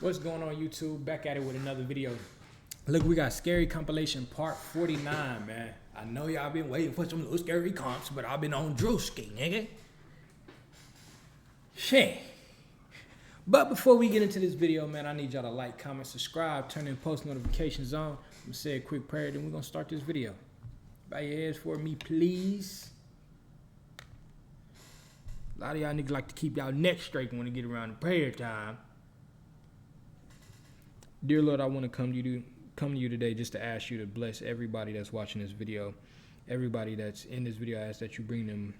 What's going on, YouTube? Back at it with another video. Look, we got scary compilation part 49, man. I know y'all been waiting for some little scary comps, but I've been on Drewski, nigga. Shit. But before we get into this video, man, I need y'all to like, comment, subscribe, turn in post notifications on. I'm gonna say a quick prayer, then we're gonna start this video. Bow your heads for me, please. A lot of y'all niggas like to keep y'all neck straight when it get around to prayer time. Dear Lord, I want to come to you today just to ask you to bless everybody that's watching this video. Everybody that's in this video, I ask that you bring them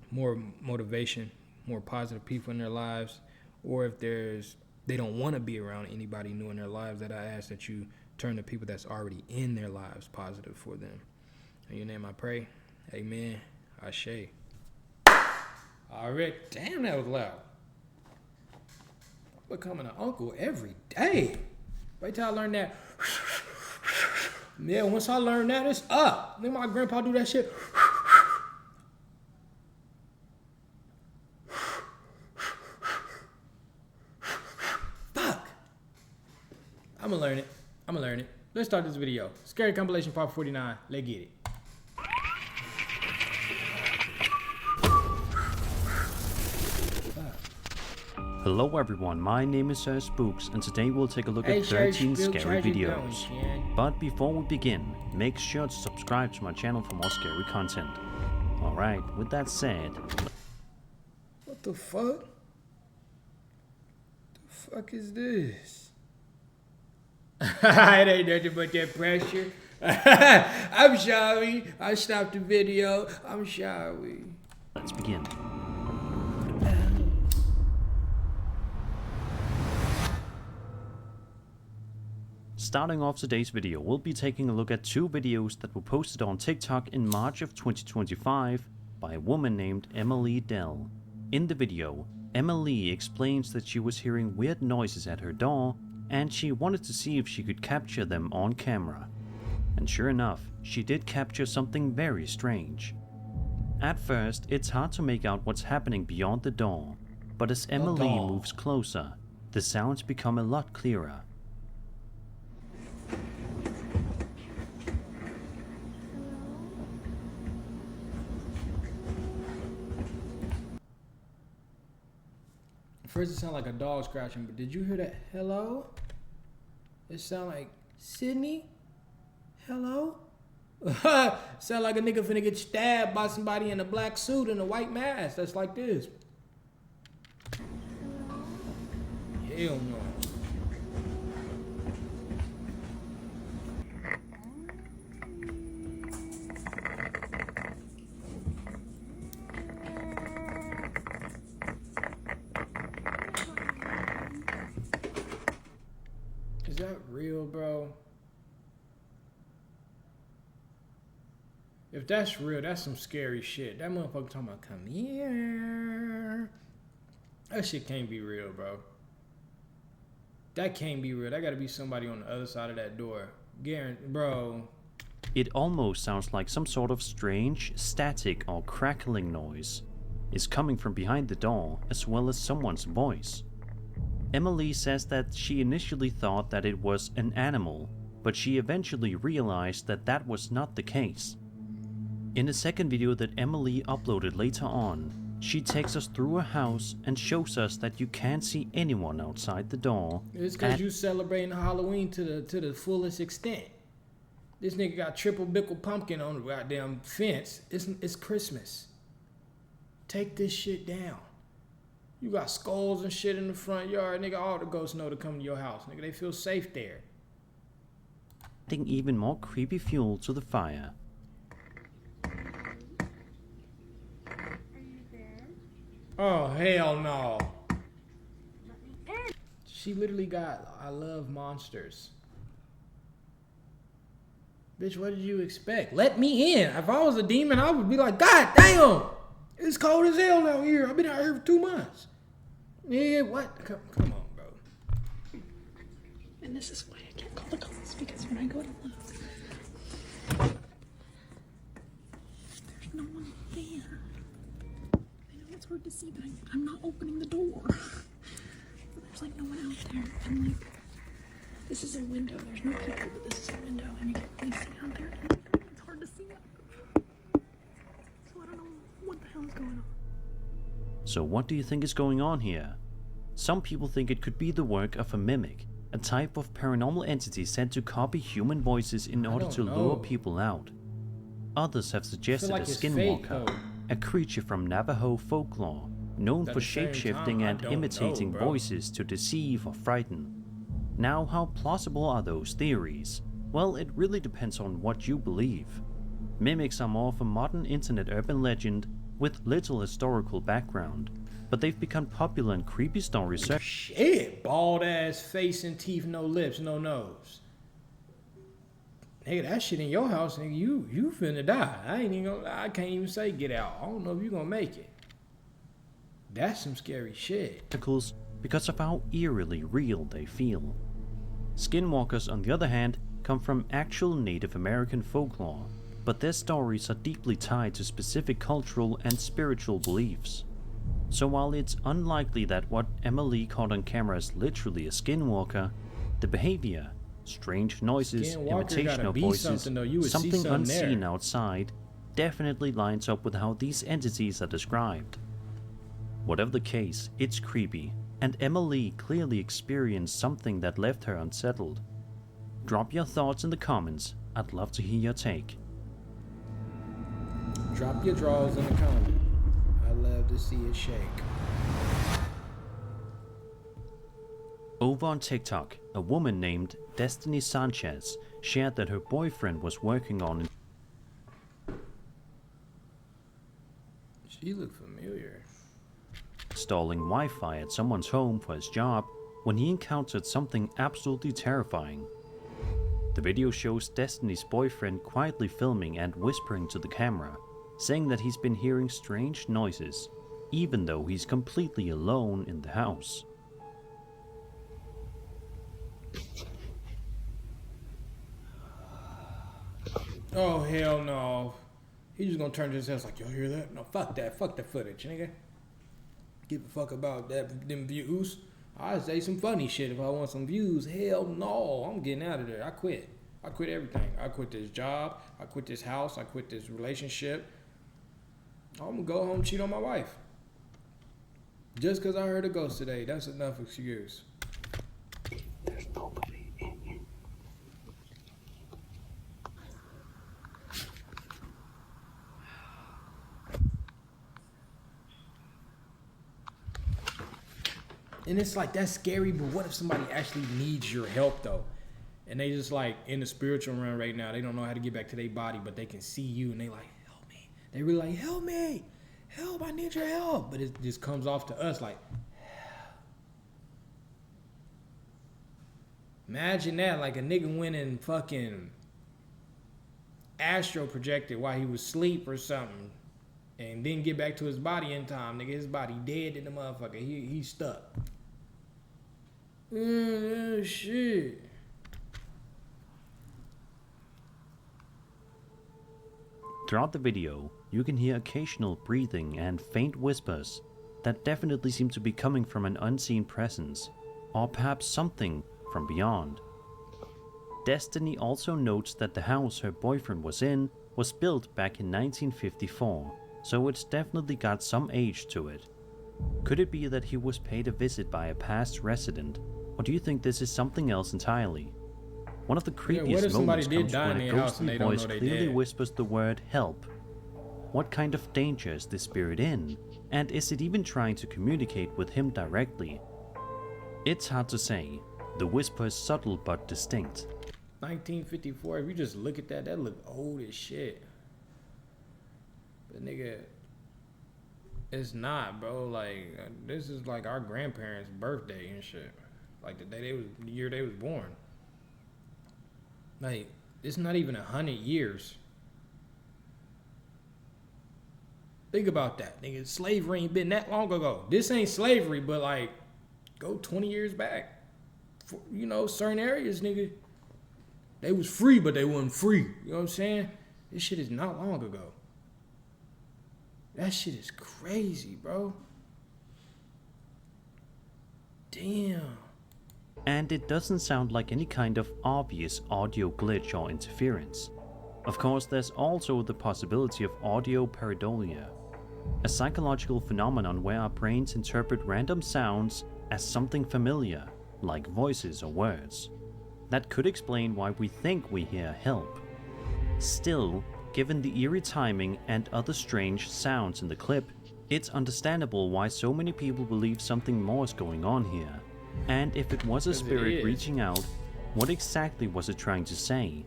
more motivation, more positive people in their lives. Or if they don't want to be around anybody new in their lives, that I ask that you turn the people that's already in their lives positive for them. In your name I pray. Amen. Ashe. All right. Damn, that was loud. I'm becoming an uncle every day. Wait till I learn that. Yeah, once I learn that, it's up. Then my grandpa do that shit. Fuck. I'm gonna learn it. Let's start this video. Scary compilation part 49. Let's get it. Hello everyone, my name is Spooks, and today we'll take a look at 13 scary videos. But before we begin, make sure to subscribe to my channel for more scary content. Alright, with that said... What the fuck? The fuck is this? It ain't nothing but that pressure. I'm sorry. I stopped the video. I'm sorry. Let's begin. Starting off today's video, we'll be taking a look at two videos that were posted on TikTok in March of 2025 by a woman named Emily Dell. In the video, Emily explains that she was hearing weird noises at her door and she wanted to see if she could capture them on camera. And sure enough, she did capture something very strange. At first, it's hard to make out what's happening beyond the door, but as Emily moves closer, the sounds become a lot clearer. First it sounded like a dog scratching, but did you hear that? Hello? It sound like Sydney? Hello? Sound like a nigga finna get stabbed by somebody in a black suit and a white mask. That's like this. Hell no. Is that real, bro? If that's real, that's some scary shit. That motherfucker talking about come here. That shit can't be real, bro. That can't be real. That gotta be somebody on the other side of that door. Guaranteed, bro. It almost sounds like some sort of strange static or crackling noise is coming from behind the door, as well as someone's voice. Emily says that she initially thought that it was an animal, but she eventually realized that that was not the case. In a second video that Emily uploaded later on, she takes us through a house and shows us that you can't see anyone outside the door. It's because you celebrating Halloween to the fullest extent. This nigga got triple bickle pumpkin on the goddamn fence. It's Christmas. Take this shit down. You got skulls and shit in the front yard, nigga. All the ghosts know to come to your house, nigga. They feel safe there. Adding even more creepy fuel to the fire. Are you there? Oh, hell no. She literally got, I love monsters. Bitch, what did you expect? Let me in. If I was a demon, I would be like, God damn. It's cold as hell out here. I've been out here for 2 months. Yeah, what? Come on, bro. And this is why I can't call the cops, because when I go to look, there's no one there. I know it's hard to see, but I'm not opening the door. there's like no one out there, and like this is a window. There's no people, but this is a window, and you can really see out there. And it's hard to see. So I don't know what the hell is going on. So what do you think is going on here? Some people think it could be the work of a mimic, a type of paranormal entity said to copy human voices in order to lure people out. Others have suggested a skinwalker, a creature from Navajo folklore, known for shape-shifting and imitating voices to deceive or frighten. Now, how plausible are those theories? Well, it really depends on what you believe. Mimics are more of a modern internet urban legend with little historical background, but they've become popular in creepy story circles. Shit, bald ass face and teeth, no lips, no nose. Nigga, that shit in your house, nigga, you finna die. I can't even say get out. I don't know if you gonna make it. That's some scary shit. Because of how eerily real they feel. Skinwalkers, on the other hand, come from actual Native American folklore, but their stories are deeply tied to specific cultural and spiritual beliefs. So while it's unlikely that what Emily caught on camera is literally a skinwalker, the behavior, strange noises, imitation of voices, something unseen outside, definitely lines up with how these entities are described. Whatever the case, it's creepy, and Emily clearly experienced something that left her unsettled. Drop your thoughts in the comments, I'd love to hear your take. Drop your drawers in the comment. I love to see it shake. Over on TikTok, a woman named Destiny Sanchez shared that her boyfriend was working on She looked familiar. installing Wi-Fi at someone's home for his job when he encountered something absolutely terrifying. The video shows Destiny's boyfriend quietly filming and whispering to the camera, saying that he's been hearing strange noises, even though he's completely alone in the house. Oh, hell no. He's just gonna turn to his house like, y'all hear that? No, fuck that. Fuck the footage, nigga. Give a fuck about them views. I say some funny shit if I want some views. Hell no. I'm getting out of there. I quit. I quit everything. I quit this job. I quit this house. I quit this relationship. I'm gonna go home and cheat on my wife. Just because I heard a ghost today. That's enough excuse. There's nobody in here. And it's like, that's scary, but what if somebody actually needs your help, though? And they just like, in the spiritual realm right now, they don't know how to get back to their body, but they can see you, and they like, help me. They really like, help me. Help, I need your help. But it just comes off to us like, imagine that, like a nigga went and fucking astro projected while he was asleep or something, and didn't get back to his body in time. Nigga, his body dead in the motherfucker. He's stuck. Shit. Throughout the video, you can hear occasional breathing and faint whispers that definitely seem to be coming from an unseen presence, or perhaps something from beyond. Destiny also notes that the house her boyfriend was in was built back in 1954, so it's definitely got some age to it. Could it be that he was paid a visit by a past resident, or do you think this is something else entirely? One of the creepiest moments comes when a ghostly voice clearly whispers the word help. What kind of danger is this spirit in, and is it even trying to communicate with him directly? It's hard to say. The whisper is subtle but distinct. 1954, if you just look at that look old as shit. But nigga, it's not, bro. Like, this is like our grandparents' birthday and shit. Like the year they was born. Like, it's not even 100 years. Think about that, nigga. Slavery ain't been that long ago. This ain't slavery, but like, go 20 years back. For, you know, certain areas, nigga, they was free, but they wasn't free. You know what I'm saying? This shit is not long ago. That shit is crazy, bro. Damn. And it doesn't sound like any kind of obvious audio glitch or interference. Of course, there's also the possibility of audio pareidolia, a psychological phenomenon where our brains interpret random sounds as something familiar, like voices or words. That could explain why we think we hear help. Still, given the eerie timing and other strange sounds in the clip, it's understandable why so many people believe something more is going on here. And if it was a spirit reaching out, what exactly was it trying to say?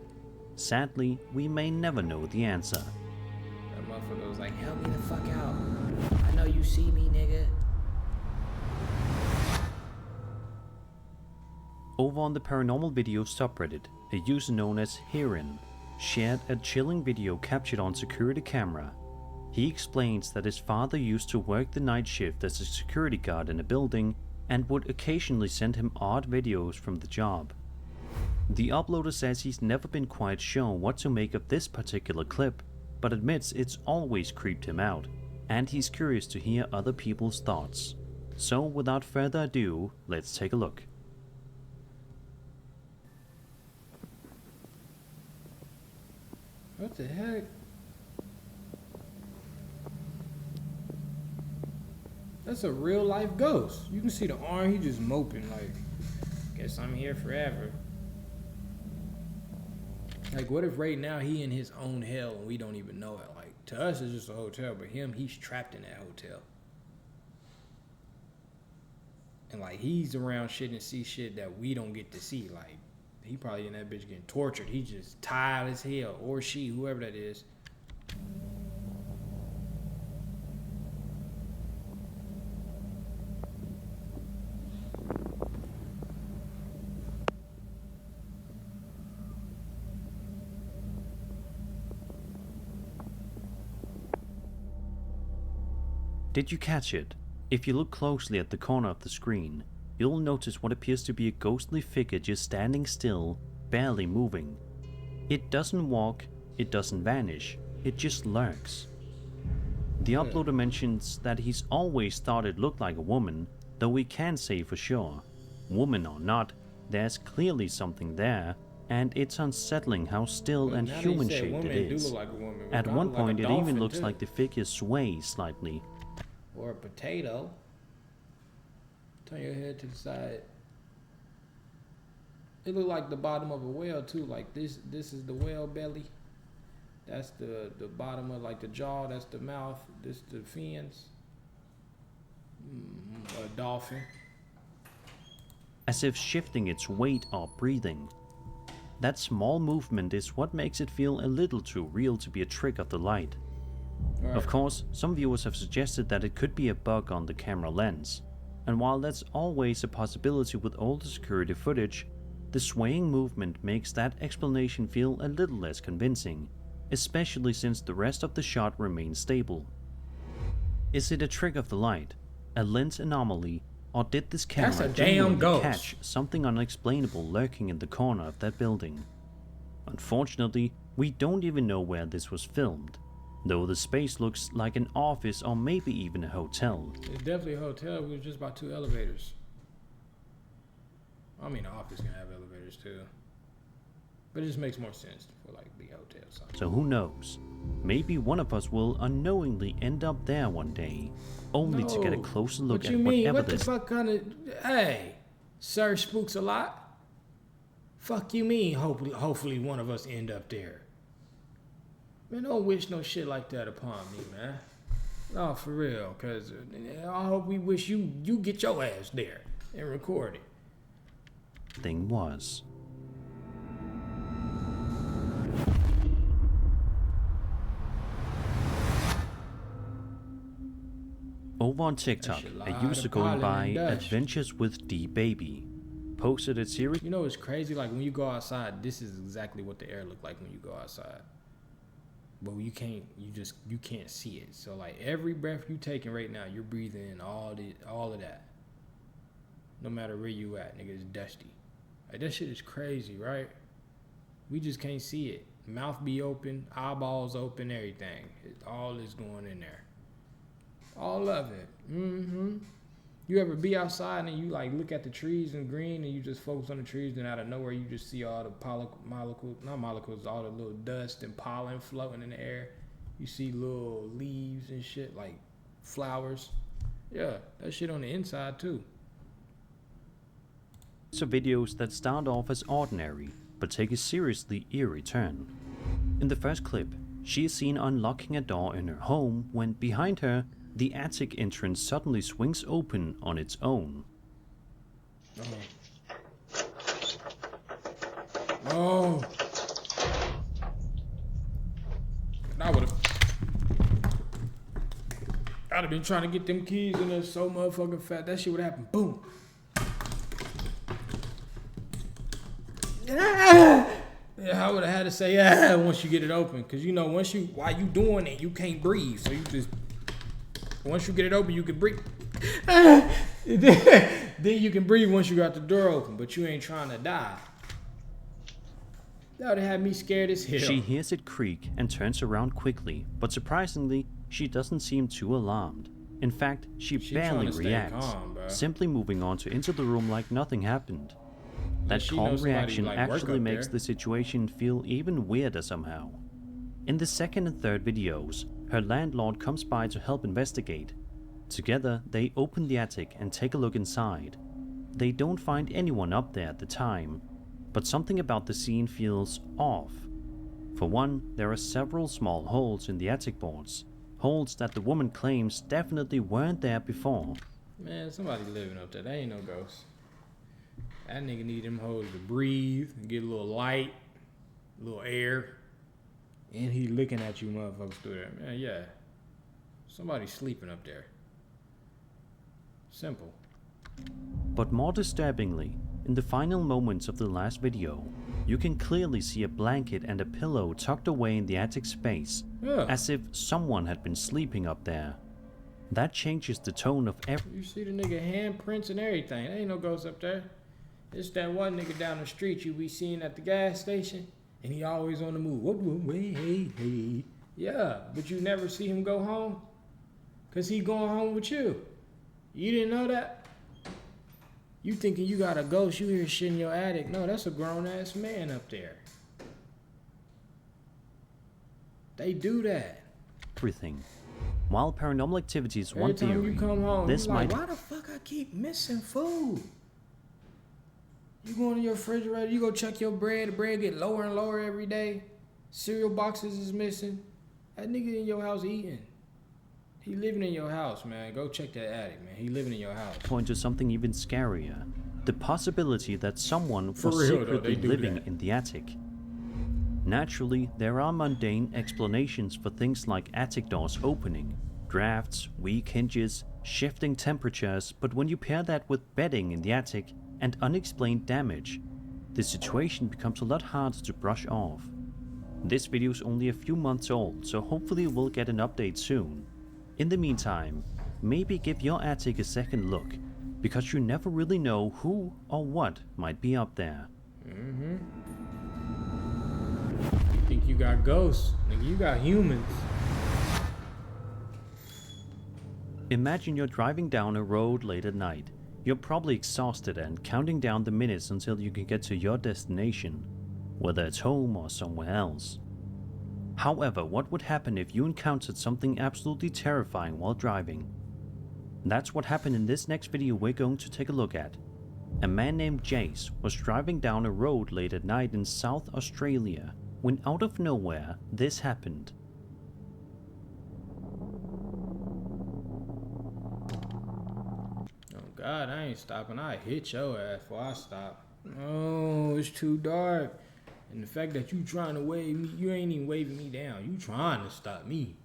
Sadly, we may never know the answer. That motherfucker was like, help me the fuck out. I know you see me, nigga. Over on the paranormal video subreddit, a user known as Trvn shared a chilling video captured on security camera. He explains that his father used to work the night shift as a security guard in a building and would occasionally send him odd videos from the job. The uploader says he's never been quite sure what to make of this particular clip, but admits it's always creeped him out, and he's curious to hear other people's thoughts. So without further ado, let's take a look. What the heck? That's a real life ghost. You can see the arm, he just moping like, guess I'm here forever. Like, what if right now he in his own hell and we don't even know it? Like, to us it's just a hotel, but him, he's trapped in that hotel. And like, he's around shit and see shit that we don't get to see. Like, he probably in that bitch getting tortured. He just tired as hell, or she, whoever that is. Did you catch it? If you look closely at the corner of the screen, you'll notice what appears to be a ghostly figure just standing still, barely moving. It doesn't walk, it doesn't vanish, it just lurks. The uploader mentions that he's always thought it looked like a woman, though we can't say for sure. Woman or not, there's clearly something there, and it's unsettling how still and human-shaped it is. At one point it even looks like the figure sways slightly. Or a potato. Turn your head to the side. It look like the bottom of a whale too. Like this is the whale belly. That's the bottom of like the jaw. That's the mouth. This the fins. A dolphin. As if shifting its weight or breathing. That small movement is what makes it feel a little too real to be a trick of the light. Right. Of course, some viewers have suggested that it could be a bug on the camera lens. And while that's always a possibility with older security footage, the swaying movement makes that explanation feel a little less convincing, especially since the rest of the shot remains stable. Is it a trick of the light, a lens anomaly, or did this camera genuinely catch something unexplainable lurking in the corner of that building? Unfortunately, we don't even know where this was filmed, though the space looks like an office or maybe even a hotel. It's definitely a hotel. We were just about 2 elevators. I mean, the office can have elevators too, but it just makes more sense for like the hotel side. So who knows? Maybe one of us will unknowingly end up there one day, only to get a closer look at whatever this. What the fuck kind of? Hey, sir, spooks a lot. Fuck you mean? Hopefully one of us end up there. Man, don't wish no shit like that upon me, man. No, for real, cause I hope we wish you get your ass there and record it. Thing was. Over on TikTok, a user going by Adventures with D Baby posted a series. You know it's crazy, like when you go outside, this is exactly what the air looked like when you go outside. But you can't see it. So like every breath you taking right now, you're breathing in all of that. No matter where you at, nigga, it's dusty. Like that shit is crazy, right? We just can't see it. Mouth be open, eyeballs open, everything. All is going in there. All of it. You ever be outside and you like look at the trees and green and you just focus on the trees and out of nowhere you just see all the molecules, all the little dust and pollen floating in the air. You see little leaves and shit like flowers. Yeah, that shit on the inside too. So videos that start off as ordinary, but take a seriously eerie turn. In the first clip, she is seen unlocking a door in her home when behind her, the attic entrance suddenly swings open on its own. Oh. I'd have been trying to get them keys in there so motherfucking fast. That shit would happen. Boom. Yeah, I would have had to say yeah once you get it open. Cause you know, while you doing it, you can't breathe. So you just, once you get it open, you can breathe. Then you can breathe once you got the door open, but you ain't trying to die. That would have had me scared as hell. She hears it creak and turns around quickly, but surprisingly, she doesn't seem too alarmed. In fact, she barely reacts, calm, simply moving on to enter the room like nothing happened. That calm reaction actually makes the situation feel even weirder somehow. In the second and third videos, her landlord comes by to help investigate. Together, they open the attic and take a look inside. They don't find anyone up there at the time, but something about the scene feels off. For one, there are several small holes in the attic boards, holes that the woman claims definitely weren't there before. Man, somebody living up there. That ain't no ghost. That nigga need them holes to breathe and get a little light, a little air. And he looking at you motherfuckers through there. Man, yeah. Somebody's sleeping up there. Simple. But more disturbingly, in the final moments of the last video, you can clearly see a blanket and a pillow tucked away in the attic space, as if someone had been sleeping up there. That changes the tone of every... You see the nigga handprints and everything. There ain't no ghost up there. It's that one nigga down the street you be seeing at the gas station, and he always on the move. Hey. Yeah, but you never see him go home, cause he going home with you. You didn't know that? You thinking you got a ghost, you hear shit in your attic. No, that's a grown-ass man up there. They do that. Everything. While Paranormal Activity is one theory, you come home, this might... Why the fuck I keep missing food? You go in your refrigerator, you go check your bread, the bread get lower and lower every day. Cereal boxes is missing. That nigga in your house eating. He living in your house, man. Go check that attic, man. He living in your house. Point to something even scarier. The possibility that someone was secretly living in the attic. Naturally, there are mundane explanations for things like attic doors opening, drafts, weak hinges, shifting temperatures, but when you pair that with bedding in the attic and unexplained damage, the situation becomes a lot harder to brush off. This video is only a few months old, so hopefully we'll get an update soon. In the meantime, maybe give your attic a second look, because you never really know who or what might be up there. You think you got ghosts, nigga, you got humans. Imagine you're driving down a road late at night. You're probably exhausted and counting down the minutes until you can get to your destination, whether it's home or somewhere else. However, what would happen if you encountered something absolutely terrifying while driving? That's what happened in this next video we're going to take a look at. A man named Jace was driving down a road late at night in South Australia when out of nowhere this happened. Oh God, I ain't stopping. I hit your ass before I stop. Oh, it's too dark. And the fact that you trying to wave me, you ain't even waving me down. You trying to stop me.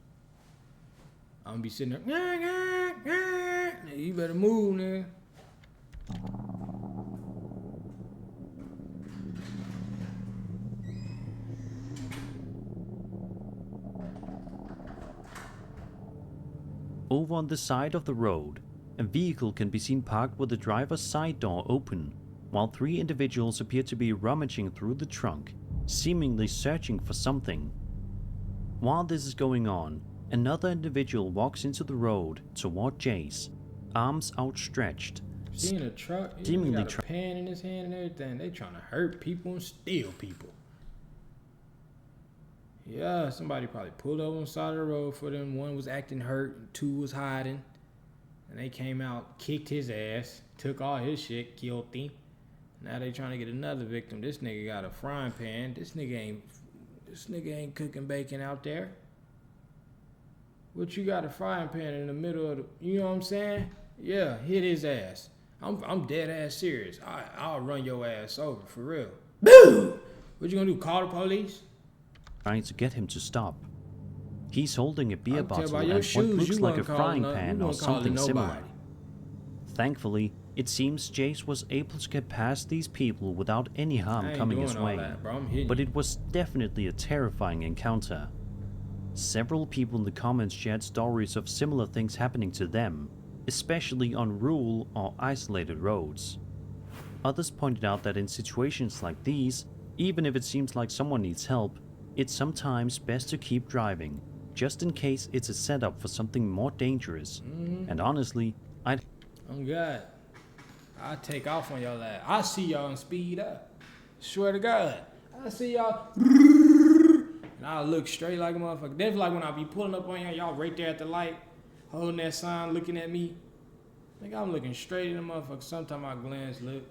I'm gonna be sitting there. You better move, nigga. Over on the side of the road, a vehicle can be seen parked with the driver's side door open, while three individuals appear to be rummaging through the trunk, seemingly searching for something. While this is going on, another individual walks into the road toward Jace, arms outstretched, Seeing a truck, he seemingly got a pan in his hand and everything. They trying to hurt people and steal people. Yeah, somebody probably pulled over on the side of the road for them. One was acting hurt, and two was hiding. And they came out, kicked his ass, took all his shit, killed him. Now they trying to get another victim. This nigga got a frying pan. This nigga ain't cooking bacon out there. What you got a frying pan in the middle of the, you know what I'm saying? Yeah, hit his ass. I'm dead ass serious. I'll run your ass over for real. Boo! What you gonna do? Call the police? trying to get him to stop. He's holding a beer I'll tell bottle by and your what shoes, looks you like a won't call frying no- pan you or won't call it something similar. nobody. Thankfully, it seems Jace was able to get past these people without any I harm ain't coming doing his all way. that, bro. I'm hitting But you. it was definitely a terrifying encounter. Several people in the comments shared stories of similar things happening to them, especially on rural or isolated roads. Others pointed out that in situations like these, even if it seems like someone needs help, it's sometimes best to keep driving, just in case it's a setup for something more dangerous. And honestly, Oh God, I take off on y'all ass. I see y'all and speed up. Swear to God, I see y'all, and I look straight like a motherfucker. That's like when I be pulling up on y'all right there at the light, holding that sign, looking at me. Like I'm looking straight at the motherfucker. Sometimes I glance, look,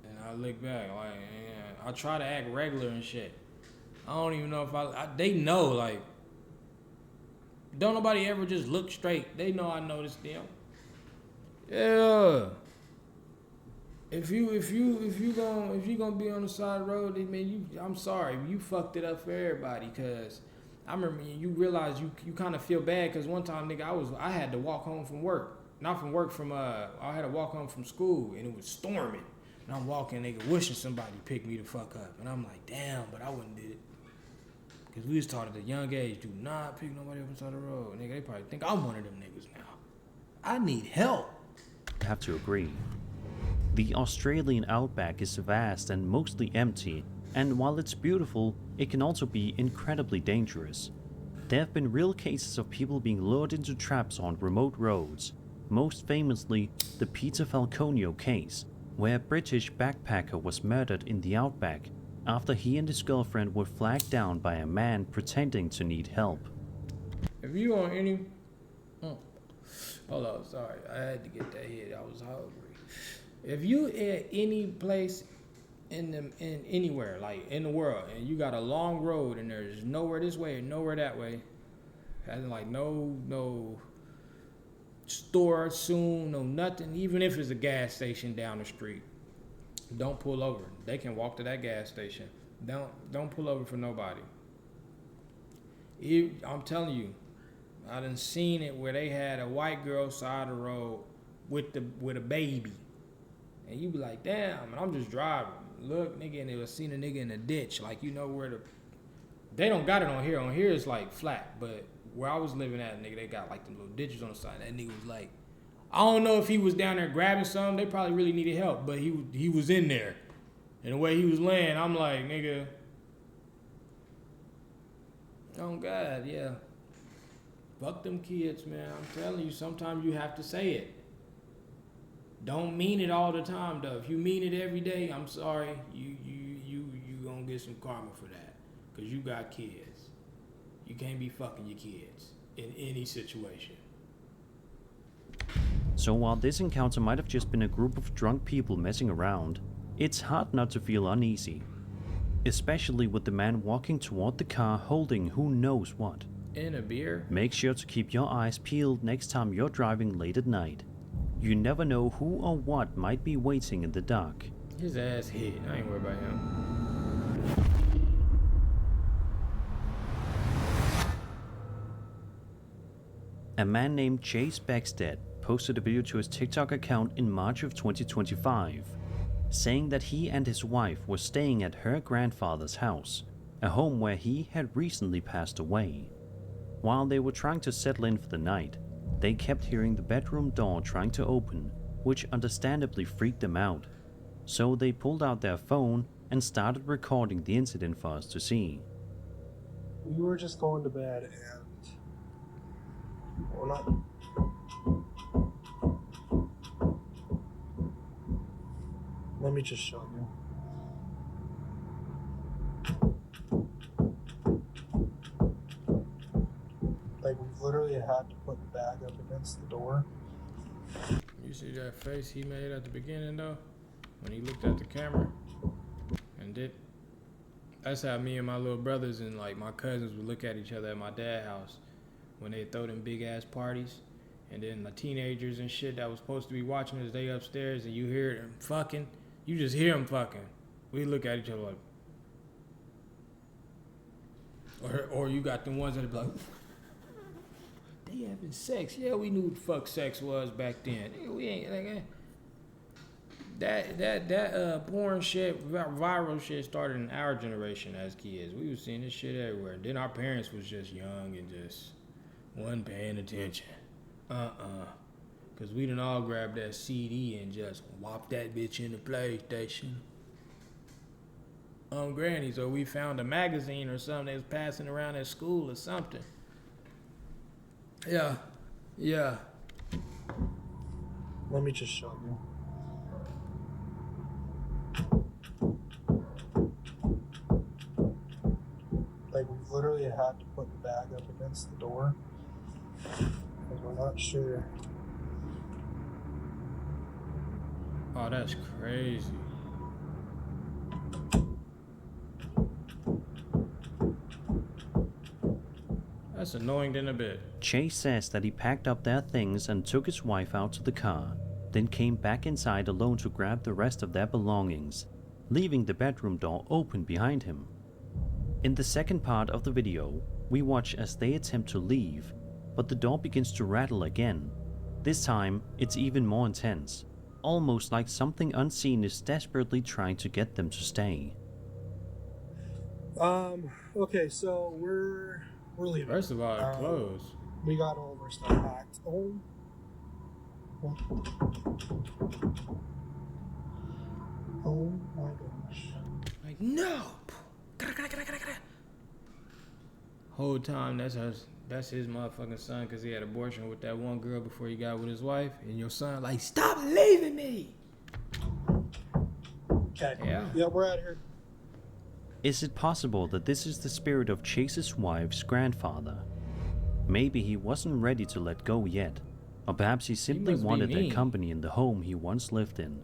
and I look back. Like I try to act regular and shit. I don't even know if they know, like, don't nobody ever just look straight. They know I noticed them. Yeah. If you gonna be on the side of the road, I'm sorry, you fucked it up for everybody. Cause I remember you realize you kind of feel bad. Cause one time, nigga, I had to walk home from work, not from work, I had to walk home from school, and it was storming. And I'm walking, nigga, wishing somebody picked me the fuck up. And I'm like, damn, but I wouldn't did it. Cause we was taught at a young age, do not pick nobody up on the side of the road. Nigga, they probably think I'm one of them niggas now. I need help. have to agree. The Australian outback is vast and mostly empty, and while it's beautiful, it can also be incredibly dangerous. There have been real cases of people being lured into traps on remote roads, most famously the Peter Falconio case, where a British backpacker was murdered in the outback after he and his girlfriend were flagged down by a man pretending to need help. If you on any... Hold on, sorry. I had to get that hit. I was hungry. If you at any place in anywhere, like in the world, and you got a long road and there's nowhere this way and nowhere that way, as in like no store soon, no nothing, even if it's a gas station down the street, don't pull over. They can walk to that gas station. Don't pull over for nobody. I'm telling you, I done seen it where they had a white girl side of the road with a baby. And you be like, damn, and I'm just driving. Look, nigga, and they was seen a nigga in a ditch. Like, you know where they don't got it on here. On here it's like flat. But where I was living at, nigga, they got like them little ditches on the side. That nigga was like, I don't know if he was down there grabbing something. They probably really needed help. But he was in there. And the way he was laying, I'm like, nigga. Oh, God, yeah. Fuck them kids, man. I'm telling you, sometimes you have to say it. Don't mean it all the time, though. If you mean it every day, I'm sorry, you gonna get some karma for that. Cause you got kids. You can't be fucking your kids in any situation. So while this encounter might have just been a group of drunk people messing around, it's hard not to feel uneasy. Especially with the man walking toward the car holding who knows what. In a beer? Make sure to keep your eyes peeled next time you're driving late at night. You never know who or what might be waiting in the dark. His ass hit. I ain't worried about him. A man named Chase Beckstead posted a video to his TikTok account in March of 2025, saying that he and his wife were staying at her grandfather's house, a home where he had recently passed away. While they were trying to settle in for the night, they kept hearing the bedroom door trying to open, which understandably freaked them out. So they pulled out their phone and started recording the incident for us to see. We were just going to bed and well, not Let me just show you. Like, we've literally had to put the bag up against the door. You see that face he made at the beginning though? When he looked at the camera and did. That's how me and my little brothers and like my cousins would look at each other at my dad's house when they throw them big ass parties. And then the teenagers and shit that was supposed to be watching us, they upstairs and you hear them fucking. You just hear them fucking. We look at each other like. Or you got the ones that are like, they having sex. Yeah, we knew what the fuck sex was back then. We ain't like that porn shit, viral shit started in our generation as kids. We was seeing this shit everywhere. Then our parents was just young and just wasn't paying attention. Cause we done all grabbed that CD and just whopped that bitch in the PlayStation. Granny's, or we found a magazine or something that was passing around at school or something. Yeah. Let me just show you. Like, we've literally had to put the bag up against the door. Because we're not sure. Oh, that's crazy. That's annoying than a bit. Chase says that he packed up their things and took his wife out to the car, then came back inside alone to grab the rest of their belongings, leaving the bedroom door open behind him. In the second part of the video, we watch as they attempt to leave, but the door begins to rattle again. This time, it's even more intense, almost like something unseen is desperately trying to get them to stay. Okay, so we're leaving. First of all, it closed. We got all of our stuff packed. Oh my gosh. Like, no! Whole time, that's his motherfucking son, because he had abortion with that one girl before he got with his wife. And your son like, stop leaving me! Okay. Yeah, we're out of here. Is it possible that this is the spirit of Chase's wife's grandfather? Maybe he wasn't ready to let go yet, or perhaps he simply wanted their company in the home he once lived in.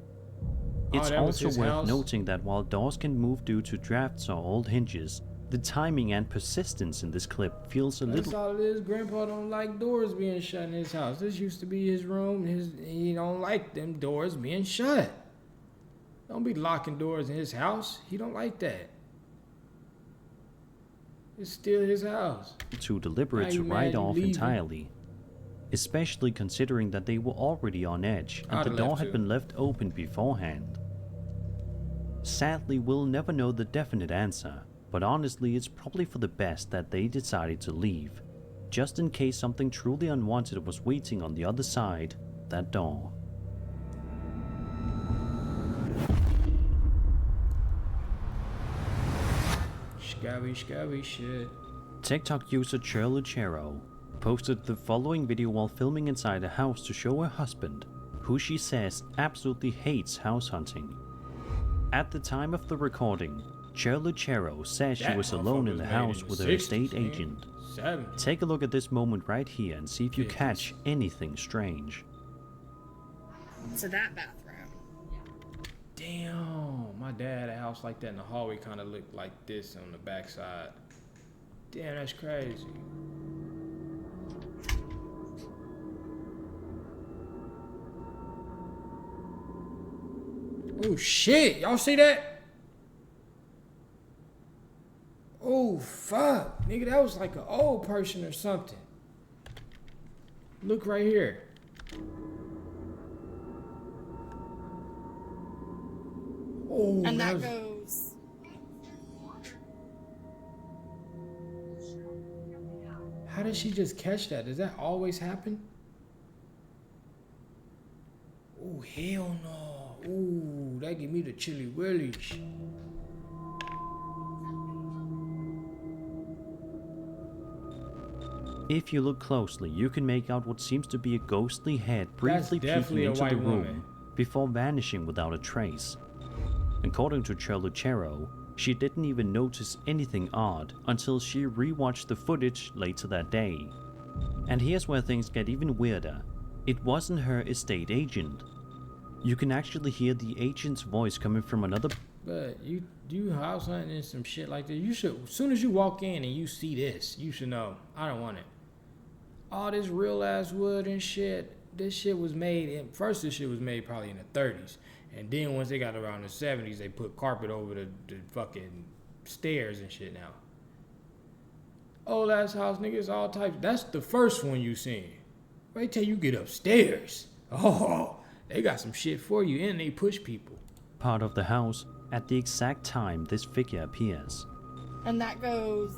It's also worth noting that while doors can move due to drafts or old hinges, the timing and persistence in this clip feels a little... That's all it is. Grandpa don't like doors being shut in his house. This used to be his room. He don't like them doors being shut. Don't be locking doors in his house. He don't like that. It's still his house. Too deliberate to write off entirely, especially considering that they were already on edge and the door had been left open beforehand. Sadly, we'll never know the definite answer, but honestly it's probably for the best that they decided to leave, just in case something truly unwanted was waiting on the other side of that door. Scabby shit. TikTok user Trvn.reactions posted the following video while filming inside a house to show her husband, who she says absolutely hates house hunting. At the time of the recording, Trvn.reactions says she was alone in the house with her estate agent. Take a look at this moment right here and see if you catch anything strange. To that bathroom. Damn, my dad had a house like that in the hallway, kind of looked like this on the backside. Damn, that's crazy. Oh shit, y'all see that? Oh fuck, nigga, that was like an old person or something. Look right here. Oh, And that goes. How did she just catch that? Does that always happen? Oh, hell no. Ooh, that give me the chilly willies. If you look closely, you can make out what seems to be a ghostly head briefly peeking into the room before vanishing without a trace. According to Trvn.Live, she didn't even notice anything odd until she rewatched the footage later that day. And here's where things get even weirder. It wasn't her estate agent. You can actually hear the agent's voice coming from another. But you house hunting and some shit like that. You should, as soon as you walk in and you see this, you should know, I don't want it. All this real ass wood and shit. This shit was made first this shit was made probably in the 30s. And then once they got around the 70s, they put carpet over the fucking stairs and shit now. Old ass house niggas, all types. That's the first one you seen. Wait till you get upstairs. Oh, they got some shit for you and they push people. Part of the house at the exact time this figure appears. And that goes.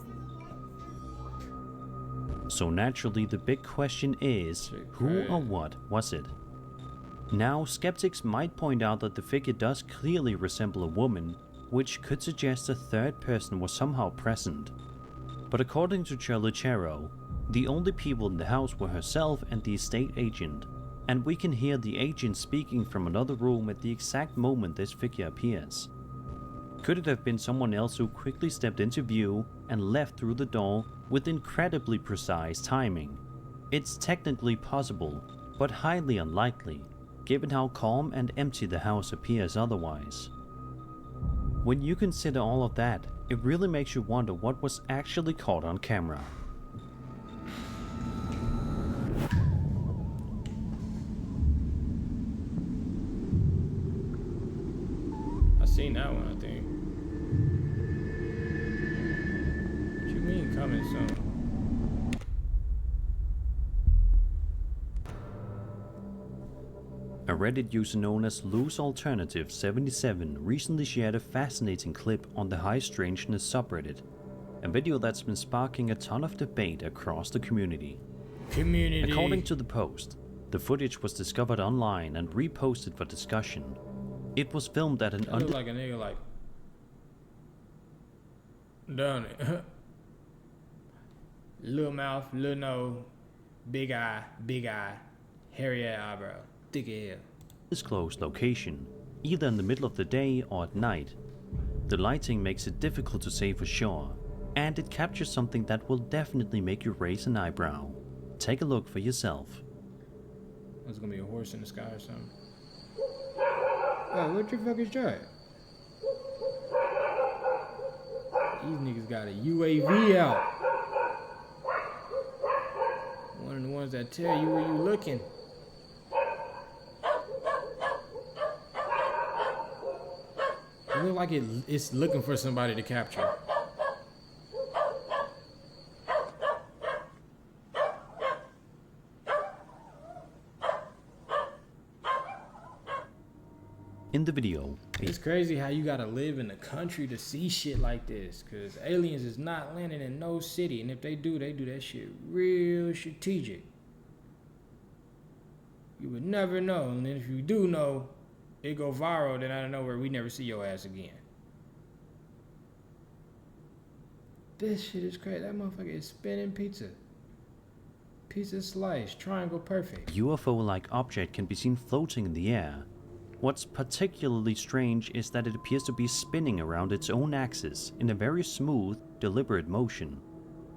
So naturally the big question is, who or what was it? Now, skeptics might point out that the figure does clearly resemble a woman, which could suggest a third person was somehow present. But according to Trvn.Live, the only people in the house were herself and the estate agent, and we can hear the agent speaking from another room at the exact moment this figure appears. Could it have been someone else who quickly stepped into view and left through the door with incredibly precise timing? It's technically possible, but highly unlikely, given how calm and empty the house appears otherwise. When you consider all of that, it really makes you wonder what was actually caught on camera. I seen that one, I think. What you mean coming soon? A Reddit user known as LooseAlternative77 recently shared a fascinating clip on the High Strangeness subreddit, a video that's been sparking a ton of debate across the community. According to the post, the footage was discovered online and reposted for discussion. It was filmed at an look like a nigga like done it. Little mouth, little nose, big eye, hairy eyebrow, thick hair. Undisclosed location, either in the middle of the day or at night. The lighting makes it difficult to say for sure, and it captures something that will definitely make you raise an eyebrow. Take a look for yourself. There's gonna be a horse in the sky or something. Oh, what your fuck is that? These niggas got a UAV out. One of the ones that tell you where you looking. It look like it's looking for somebody to capture. In the video, It's crazy how you gotta live in the country to see shit like this, cause aliens is not landing in no city, and if they do that shit real strategic. You would never know, and then if you do know, it go viral, then out of nowhere we never see your ass again. This shit is crazy. That motherfucker is spinning pizza. Pizza slice, triangle perfect. UFO-like object can be seen floating in the air. What's particularly strange is that it appears to be spinning around its own axis in a very smooth, deliberate motion.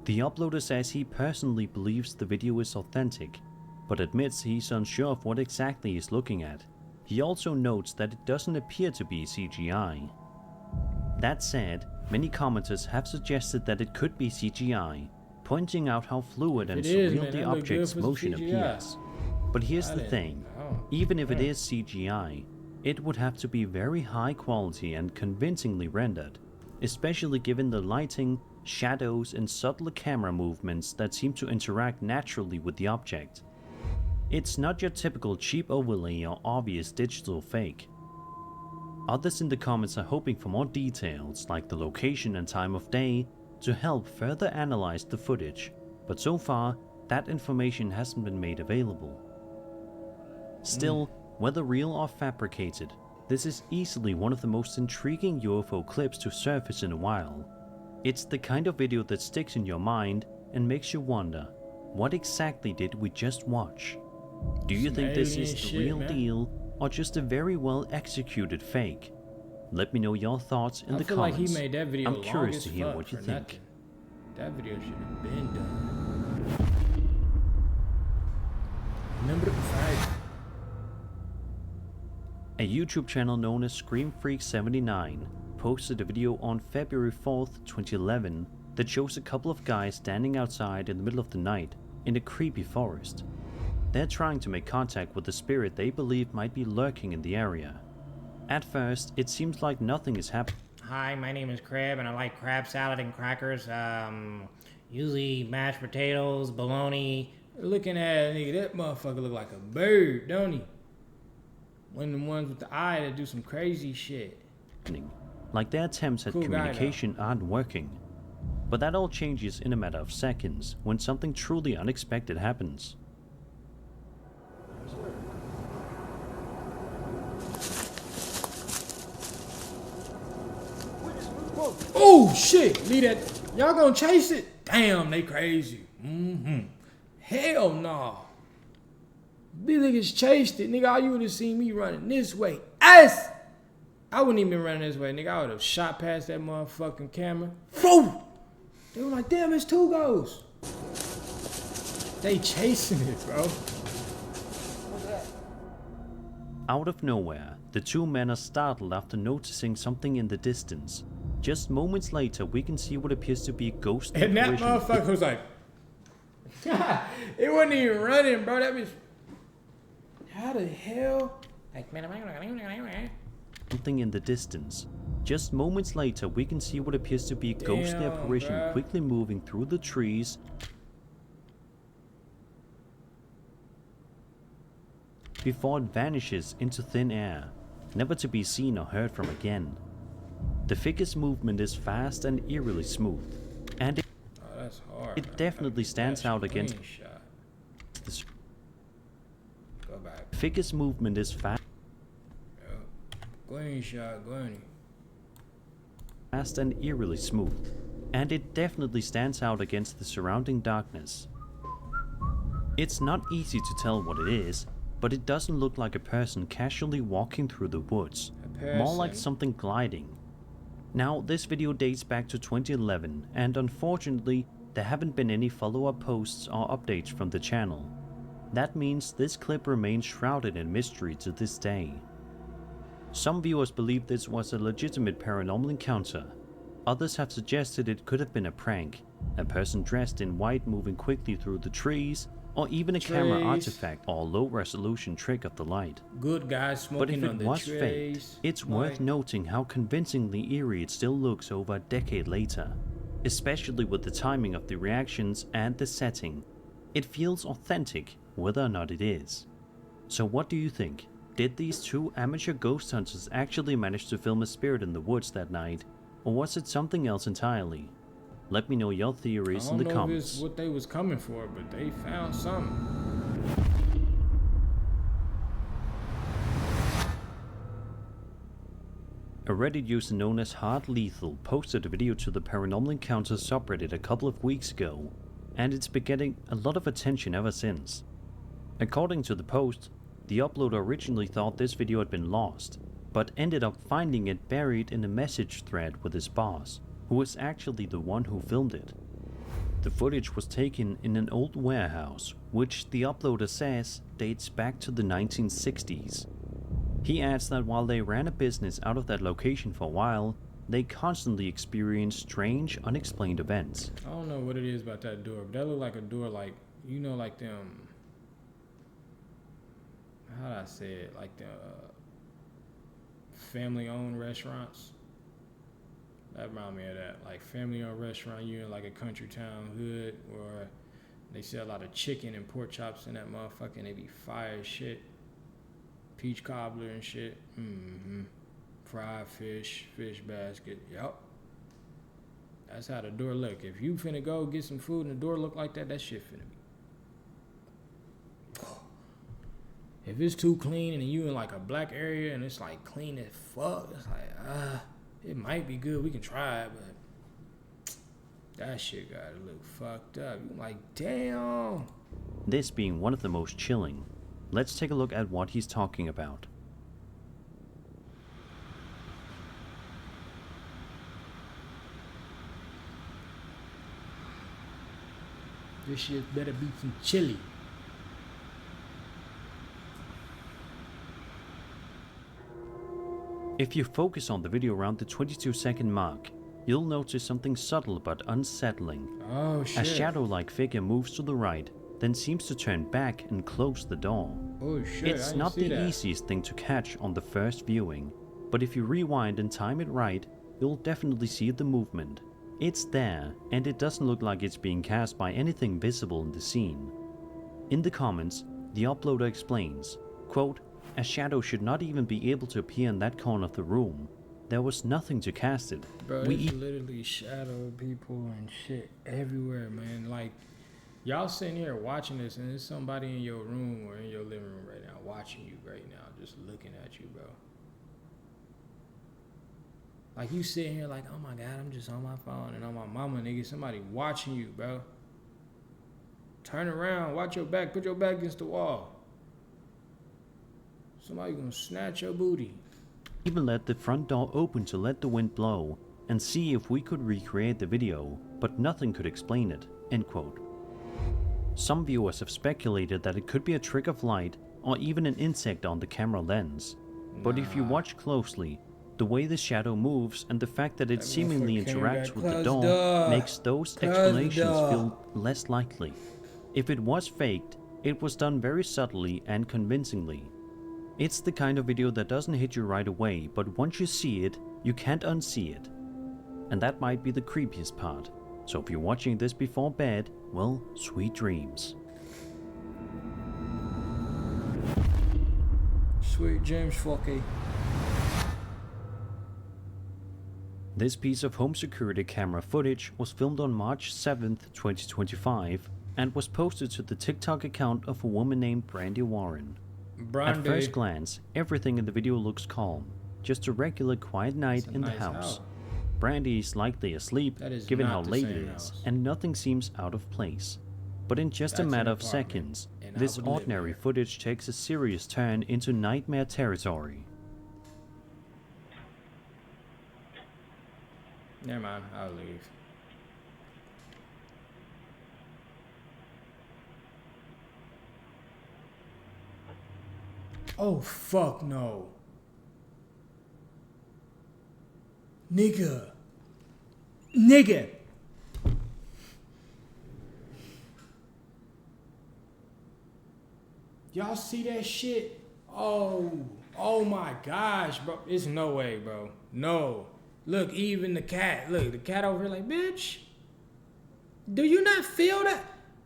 The uploader says he personally believes the video is authentic, but admits he's unsure of what exactly he's looking at. He also notes that it doesn't appear to be CGI. That said, many commenters have suggested that it could be CGI, pointing out how fluid and surreal the object's motion appears. But here's the thing, even if it is CGI, it would have to be very high quality and convincingly rendered, especially given the lighting, shadows and subtle camera movements that seem to interact naturally with the object. It's not your typical cheap overlay or obvious digital fake. Others in the comments are hoping for more details like the location and time of day to help further analyze the footage, but so far that information hasn't been made available. Still, whether real or fabricated, this is easily one of the most intriguing UFO clips to surface in a while. It's the kind of video that sticks in your mind and makes you wonder, what exactly did we just watch? Do you think this is the real deal or just a very well executed fake? Let me know your thoughts in I the feel comments. like he made that video I'm long curious as to hear fuck what you for think. nothing. That video should have been done. Remember the fight? A YouTube channel known as ScreamFreak79 posted a video on February 4th, 2011 that shows a couple of guys standing outside in the middle of the night in a creepy forest. They're trying to make contact with the spirit they believe might be lurking in the area. At first, it seems like nothing is happening. Hi, my name is Crab, and I like crab salad and crackers. Usually mashed potatoes, bologna. Looking at nigga, that motherfucker look like a bird, don't he? One of the ones with the eye that do some crazy shit. Like their attempts at Cool guy, communication aren't working. But that all changes in a matter of seconds when something truly unexpected happens. Oh shit! Leave that. Y'all gonna chase it? Damn, they crazy. Hell no. These niggas chased it, nigga. All you would have seen me running this way. Ass! I wouldn't even been running this way, nigga. I would have shot past that motherfucking camera. Woo! They were like, damn, it's two goals. They chasing it, bro. Out of nowhere, the two men are startled after noticing something in the distance. Just moments later, we can see what appears to be a ghost And that apparition. motherfucker was like, it wasn't even running, bro. That was, how the hell? Something in the distance. Just moments later, we can see what appears to be a ghostly Damn, apparition bruh. quickly moving through the trees before it vanishes into thin air, never to be seen or heard from again. The figure's movement is fast and eerily smooth, and Oh, that's hard. it man. definitely stands That's out against clean shot. the Go back. figure's movement is fast Clean shot, Glenny. and eerily smooth, and it definitely stands out against the surrounding darkness. It's not easy to tell what it is, but it doesn't look like a person casually walking through the woods, more like person. something gliding. Now, this video dates back to 2011, and unfortunately, there haven't been any follow-up posts or updates from the channel. That means this clip remains shrouded in mystery to this day. Some viewers believe this was a legitimate paranormal encounter. Others have suggested it could have been a prank, a person dressed in white moving quickly through the trees, or even a camera Trees. artifact or low-resolution trick of the light. Good guys But if smoking on it the was fake, trays. it's worth noting how convincingly eerie it still looks over a decade later, especially with the timing of the reactions and the setting. It feels authentic, whether or not it is. So what do you think? Did these two amateur ghost hunters actually manage to film a spirit in the woods that night, or was it something else entirely? Let me know your theories in the I don't know if comments. it's what they was coming for, but they found something. A Reddit user known as Hard Lethal posted a video to the Paranormal Encounters subreddit a couple of weeks ago, and it's been getting a lot of attention ever since. According to the post, the uploader originally thought this video had been lost, but ended up finding it buried in a message thread with his boss, who was actually the one who filmed it. The footage was taken in an old warehouse, which the uploader says dates back to the 1960s. He adds that while they ran a business out of that location for a while, they constantly experienced strange, unexplained events. I don't know what it is about that door, but that look like a door like, you know, like them, how do I say it, like the family-owned restaurants. That remind me of that, like family-owned restaurant, you in like a country town hood, or they sell a lot of chicken and pork chops in that motherfucker, and they be fire as shit. Peach cobbler and shit. Fried fish, fish basket. Yup. That's how the door look. If you finna go get some food and the door look like that, that shit finna be. If it's too clean and you in like a black area and it's like clean as fuck, it's like, it might be good. We can try it, but that shit gotta look fucked up. You like, damn. This being one of the most chilling. Let's take a look at what he's talking about. This shit better be some chili. If you focus on the video around the 22-second mark, you'll notice something subtle but unsettling. Oh shit. A shadow-like figure moves to the right, then seems to turn back and close the door. Oh shit. It's not the easiest thing to catch on the first viewing, but if you rewind and time it right, you'll definitely see the movement. It's there, and it doesn't look like it's being cast by anything visible in the scene. In the comments, the uploader explains, quote, "A shadow should not even be able to appear in that corner of the room. There was nothing to cast it. Bro, it's literally shadow people and shit everywhere, man. Like, y'all sitting here watching this, and there's somebody in your room or in your living room right now watching you right now, just looking at you, bro. Like, you sitting here like, oh my God, I'm just on my phone and on my mama, nigga. Somebody watching you, bro. Turn around, watch your back, put your back against the wall. Somebody gonna snatch your booty. Even let the front door open to let the wind blow and see if we could recreate the video, but nothing could explain it." End quote. Some viewers have speculated that it could be a trick of light or even an insect on the camera lens. But if you watch closely, the way the shadow moves and the fact that it seemingly interacts with the door makes those explanations feel less likely. If it was faked, it was done very subtly and convincingly. It's the kind of video that doesn't hit you right away, but once you see it, you can't unsee it. And that might be the creepiest part. So if you're watching this before bed, well, sweet dreams. Sweet dreams, fucky. This piece of home security camera footage was filmed on March 7th, 2025, and was posted to the TikTok account of a woman named Brandy Warren. At first glance, everything in the video looks calm, just a regular quiet night in the house. Brandy is likely asleep, given how late it is, and nothing seems out of place. But in just a matter of seconds, this ordinary footage takes a serious turn into nightmare territory. Never mind, I'll leave. Oh, fuck no. Nigga. Y'all see that shit? Oh my gosh, bro. It's no way, bro. No. Look, even the cat. Look, the cat over here like, bitch. Do you not feel that?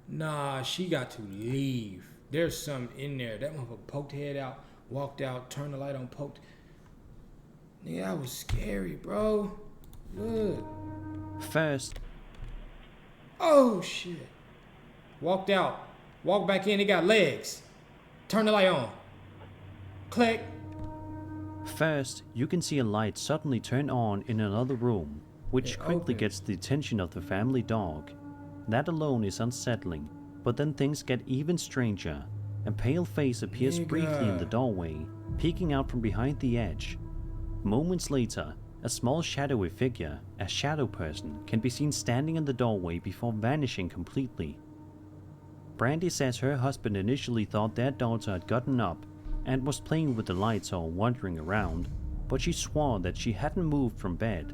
Nah, she got to leave. There's something in there. That motherfucker poked head out, walked out, turned the light on, poked. Nigga, that was scary, bro. Look. First. Oh, shit. Walked out. Walked back in. It got legs. Turn the light on. Click. First, you can see a light suddenly turn on in another room, which quickly gets the attention of the family dog. That alone is unsettling, but then things get even stranger. A pale face appears briefly in the doorway, peeking out from behind the edge. Moments later, a small shadowy figure, a shadow person, can be seen standing in the doorway before vanishing completely. Brandy says her husband initially thought their daughter had gotten up and was playing with the lights or wandering around, but she swore that she hadn't moved from bed.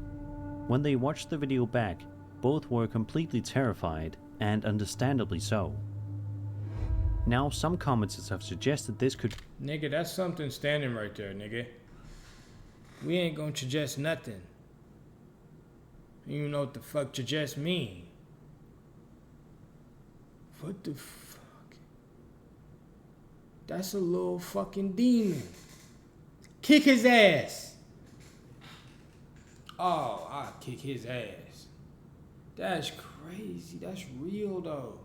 When they watched the video back, both were completely terrified, and understandably so. Now, some commenters have suggested this could— Nigga, that's something standing right there, nigga. We ain't gonna suggest nothing. You know what the fuck suggest mean. What the fuck? That's a little fucking demon. Kick his ass. Oh, I'll kick his ass. That's crazy. That's real though.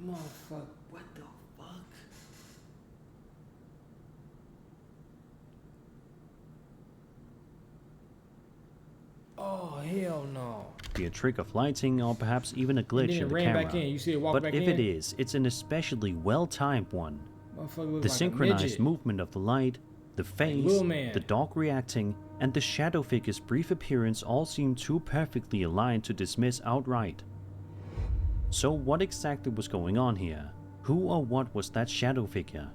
Motherfucker, what the fuck? Oh, hell no. Be a trick of lighting or perhaps even a glitch in the camera. Back in. You see it walk but back if in? it is, it's an especially well-timed one. The synchronized movement of the light, the face, the dog reacting, and the shadow figure's brief appearance all seem too perfectly aligned to dismiss outright. So what exactly was going on here? Who or what was that shadow figure?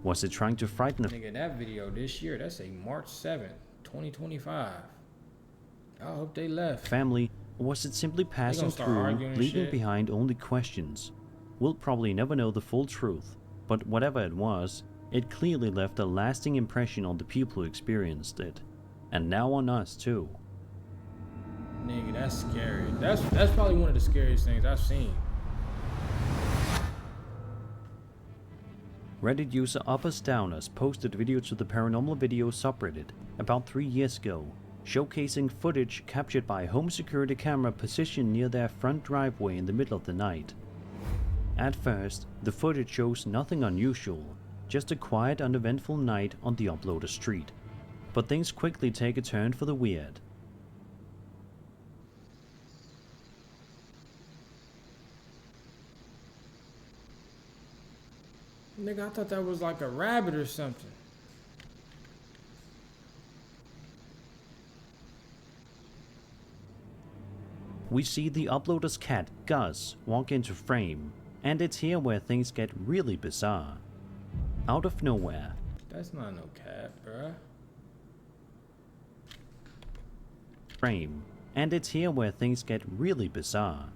Was it trying to frighten a Nigga, that video this year, that's a March 7th, 2025. I hope they left. family, or was it simply passing start through, arguing and leaving shit. behind only questions? We'll probably never know the full truth, but whatever it was, it clearly left a lasting impression on the people who experienced it. And now on us too. Nigga, that's scary. That's probably one of the scariest things I've seen. Reddit user Uppers Downers posted a video to the Paranormal Video subreddit about 3 years ago, showcasing footage captured by a home security camera positioned near their front driveway in the middle of the night. At first, the footage shows nothing unusual, just a quiet, uneventful night on the uploader street. But things quickly take a turn for the weird. Nigga, I thought that was like a rabbit or something. We see the uploader's cat, Gus, walk into frame, and it's here where things get really bizarre. Out of nowhere, That's not no cat, bruh. and it's here where things get really bizarre.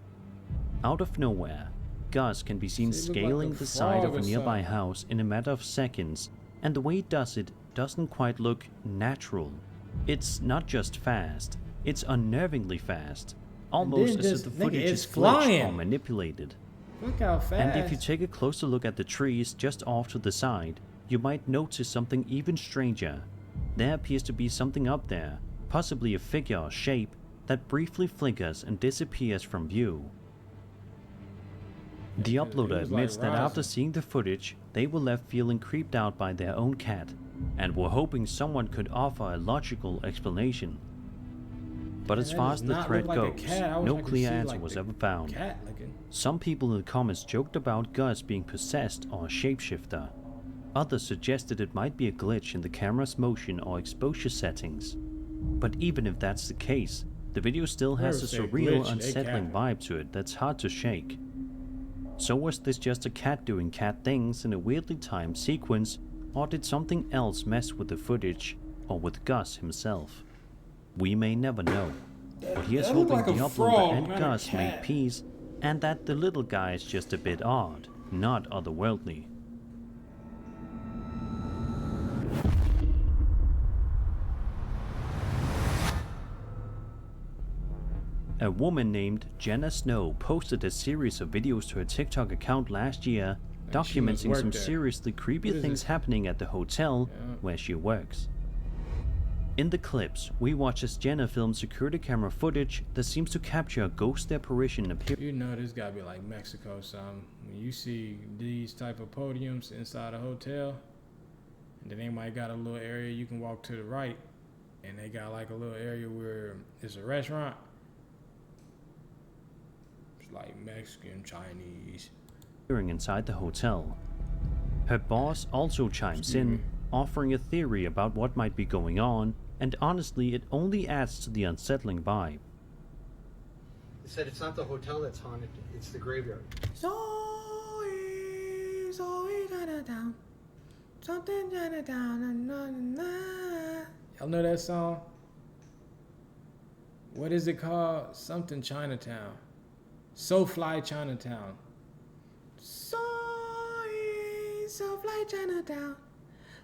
Out of nowhere, Gus can be seen See, it look like scaling a the side of frog a or nearby something. house in a matter of seconds, and the way he does it doesn't quite look natural. It's not just fast, it's unnervingly fast, almost then as just- if the nigga, footage it's is glitched or flying. manipulated. Look how fast. And if you take a closer look at the trees just off to the side, you might notice something even stranger. There appears to be something up there, possibly a figure or shape, that briefly flickers and disappears from view. The it uploader was like admits that after rising. seeing the footage, they were left feeling creeped out by their own cat, and were hoping someone could offer a logical explanation. But as that far does as the not thread look like a goes, cat. I wish no I could clear see, answer like, was the ever found. Cat looking. Some people in the comments joked about Gus being possessed or a shapeshifter. Others suggested it might be a glitch in the camera's motion or exposure settings. But even if that's the case, the video still has a Whoever said surreal, glitch, they unsettling capping. vibe to it that's hard to shake. So was this just a cat doing cat things in a weirdly timed sequence, or did something else mess with the footage, or with Gus himself? We may never know. But here's that looked hoping like the a uploader frog, and not a Gus made cat. peace, and that the little guy is just a bit odd, not otherworldly. A woman named Jenna Snow posted a series of videos to her TikTok account last year, Like, she must documenting work some there. seriously creepy What is things this? happening at the hotel Yeah. where she works. In the clips, we watch as Jenna films security camera footage that seems to capture a ghost apparition appearing You know this gotta be like Mexico or something. When you see these type of podiums inside a hotel, and then they might got a little area you can walk to the right, and they got like a little area where it's a restaurant. It's like Mexican, Chinese. inside the hotel. Her boss also chimes in, offering a theory about what might be going on, and honestly, it only adds to the unsettling vibe. They said it's not the hotel that's haunted, it's the graveyard. Zoe, Chinatown. Something Chinatown. Na, na, na. Y'all know that song? What is it called? Something Chinatown. So Fly Chinatown. So Fly Chinatown.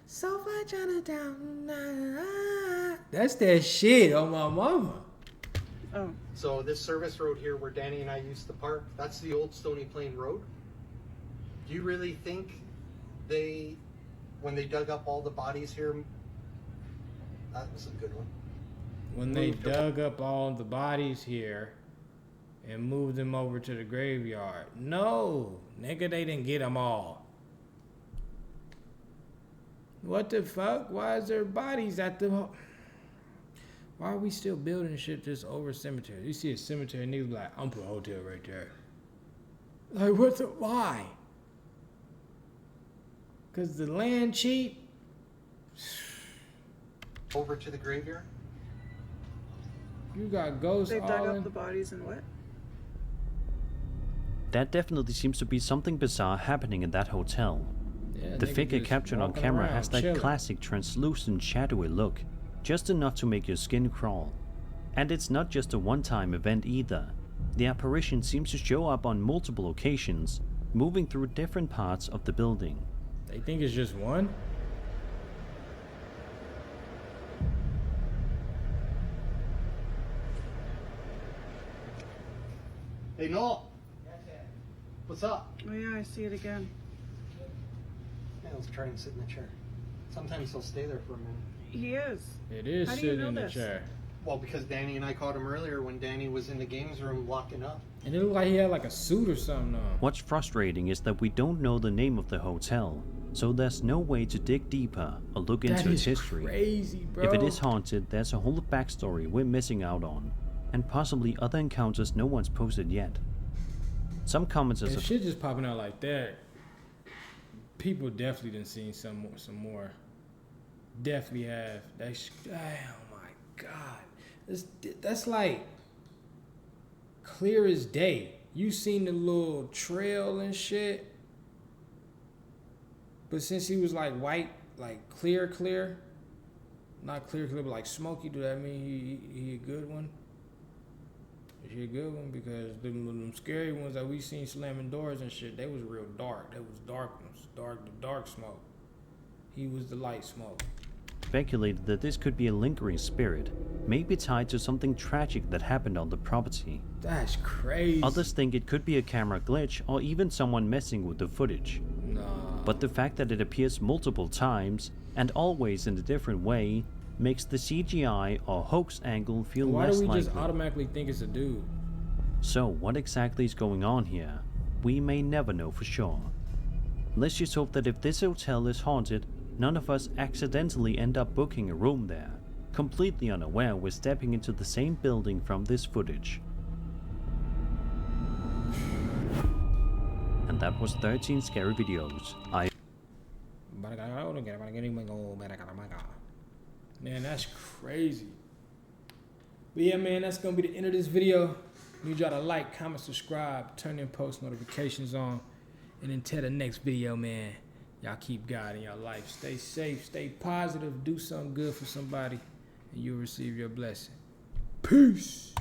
So Fly Chinatown. Na, na, na. That's that shit on my mama. Oh, So this service road here where Danny and I used to park, that's the old Stony Plain Road. Do you really think when they dug up all the bodies here, that was a good one. When they Moved them. dug up all the bodies here and moved them over to the graveyard. No, nigga, they didn't get them all. What the fuck? Why is there bodies at the... Why are we still building shit just over cemetery? You see a cemetery, niggas be like, I'm put a hotel right there. Like, what the... Why? Because the land cheap? Over to the graveyard? You got ghosts they all dug in... up the bodies and what? There definitely seems to be something bizarre happening in that hotel. Yeah, The nigga figure just captured on walking camera around, has that chilling. classic translucent shadowy look, just enough to make your skin crawl. And it's not just a one-time event either. The apparition seems to show up on multiple occasions, moving through different parts of the building. They think it's just one? Hey, Noel. What's up? Oh yeah, I see it again. Yeah, let's try and sit in the chair. Sometimes he'll stay there for a minute. He is. It is How do you sitting know in the this? chair. Well, because Danny and I caught him earlier when Danny was in the games room locking up. And it looked like he had like a suit or something on. What's frustrating is that we don't know the name of the hotel, so there's no way to dig deeper or look That into its is history. crazy, bro. If it is haunted, there's a whole backstory we're missing out on, and possibly other encounters no one's posted yet. Some commenters If have shit just popping out like that, people definitely done seen some more. Definitely have. Oh my god, that's like clear as day. You seen the little trail and shit, but since he was like white, like clear, not clear, but like smoky, do that mean he a good one? Is he a good one? Because them scary ones that we seen slamming doors and shit, they was real dark. They was dark ones, the dark smoke. He was the light smoke. speculated that this could be a lingering spirit, maybe tied to something tragic that happened on the property. That's crazy. Others think it could be a camera glitch or even someone messing with the footage. Nah. But the fact that it appears multiple times, and always in a different way, makes the CGI or hoax angle feel Why less do we likely. just automatically think it's a dude? So what exactly is going on here? We may never know for sure. Let's just hope that if this hotel is haunted, none of us accidentally end up booking a room there, completely unaware we're stepping into the same building from this footage. And that was 13 scary videos. Man, that's crazy. But yeah, man, that's gonna be the end of this video. Need y'all to like, comment, subscribe, turn in post notifications on, and until the next video, man, y'all keep God in your life. Stay safe, stay positive, do something good for somebody, and you'll receive your blessing. Peace.